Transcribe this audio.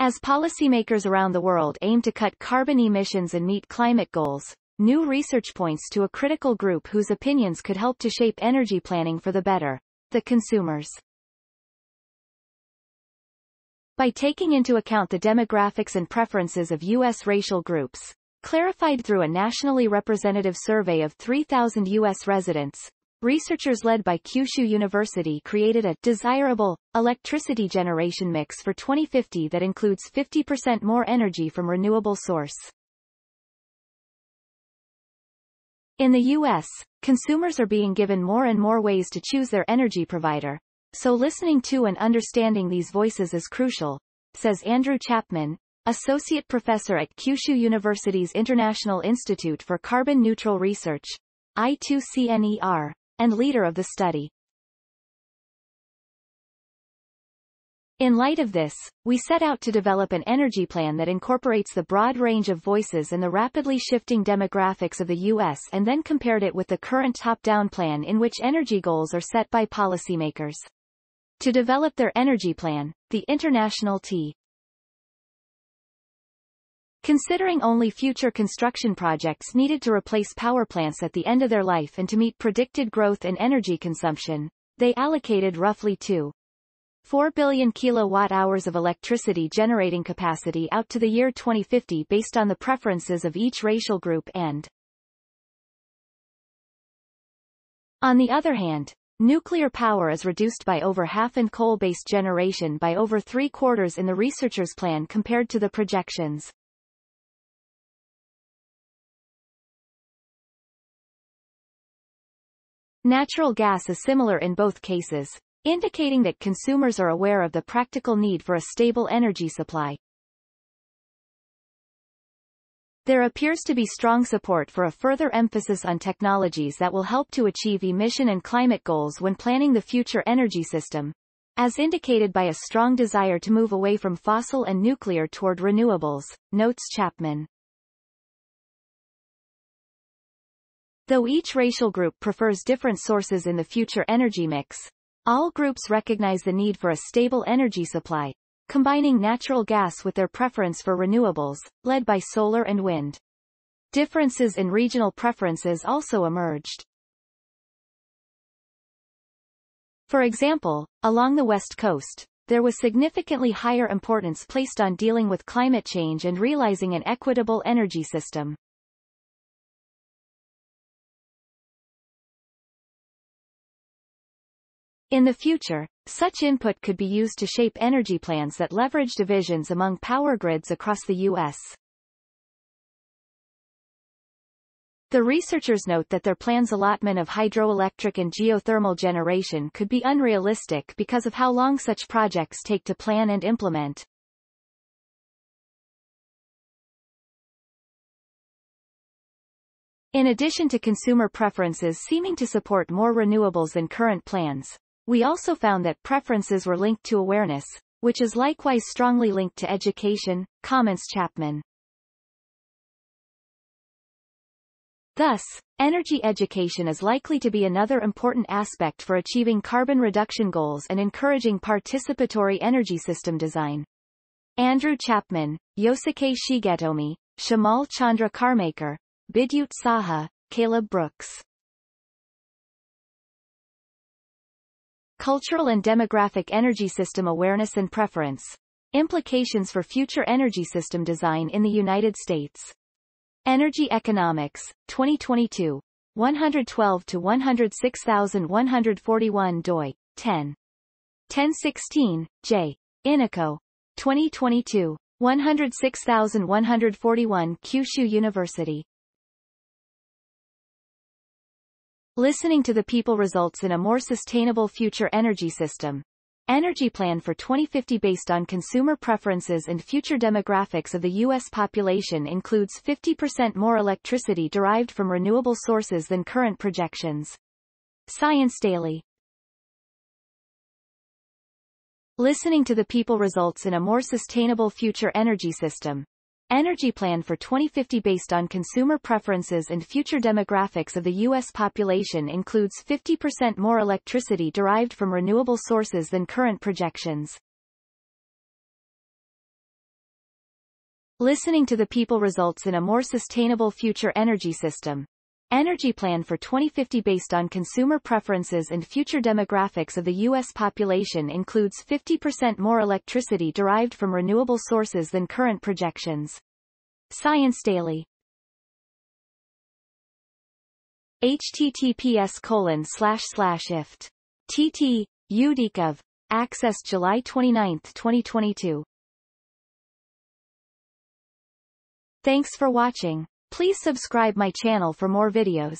As policymakers around the world aim to cut carbon emissions and meet climate goals, new research points to a critical group whose opinions could help to shape energy planning for the better: the consumers. By taking into account the demographics and preferences of U.S. racial groups, clarified through a nationally representative survey of 3,000 U.S. residents, researchers led by Kyushu University created a desirable electricity generation mix for 2050 that includes 50% more energy from renewable source. In the U.S., consumers are being given more and more ways to choose their energy provider, so listening to and understanding these voices is crucial, says Andrew Chapman, associate professor at Kyushu University's International Institute for Carbon Neutral Research, I2CNER, and leader of the study. In light of this, we set out to develop an energy plan that incorporates the broad range of voices and the rapidly shifting demographics of the U.S. and then compared it with the current top-down plan in which energy goals are set by policymakers. To develop their energy plan, the International T. Considering only future construction projects needed to replace power plants at the end of their life and to meet predicted growth in energy consumption, they allocated roughly 2.4 billion kilowatt-hours of electricity generating capacity out to the year 2050 based on the preferences of each racial group and. On the other hand, nuclear power is reduced by over half and coal-based generation by over 3/4 in the researchers' plan compared to the projections. Natural gas is similar in both cases, indicating that consumers are aware of the practical need for a stable energy supply. There appears to be strong support for a further emphasis on technologies that will help to achieve emission and climate goals when planning the future energy system, as indicated by a strong desire to move away from fossil and nuclear toward renewables, notes Chapman. Though each racial group prefers different sources in the future energy mix, all groups recognize the need for a stable energy supply, combining natural gas with their preference for renewables, led by solar and wind. Differences in regional preferences also emerged. For example, along the West Coast, there was significantly higher importance placed on dealing with climate change and realizing an equitable energy system. In the future, such input could be used to shape energy plans that leverage divisions among power grids across the U.S. The researchers note that their plan's allotment of hydroelectric and geothermal generation could be unrealistic because of how long such projects take to plan and implement. In addition to consumer preferences seeming to support more renewables than current plans, we also found that preferences were linked to awareness, which is likewise strongly linked to education, comments Chapman. Thus, energy education is likely to be another important aspect for achieving carbon reduction goals and encouraging participatory energy system design. Andrew Chapman, Yosuke Shigetomi, Shamal Chandra Carmaker, Bidyut Saha, Caleb Brooks. Cultural and demographic energy system awareness and preference. Implications for future energy system design in the United States. Energy Economics, 2022. 112-106141 doi, 10. 1016, J. Inako. 2022. 106141 Kyushu University. Listening to the people results in a more sustainable future energy system. Energy plan for 2050 based on consumer preferences and future demographics of the U.S. population includes 50% more electricity derived from renewable sources than current projections. Science Daily. Listening to the people results in a more sustainable future energy system. Energy plan for 2050 based on consumer preferences and future demographics of the U.S. population includes 50% more electricity derived from renewable sources than current projections. Listening to the people results in a more sustainable future energy system. Energy plan for 2050 based on consumer preferences and future demographics of the U.S. population includes 50% more electricity derived from renewable sources than current projections. Science Daily. https://ift. TT, UDICOV. Access July 29, 2022. Thanks for watching. Please subscribe my channel for more videos.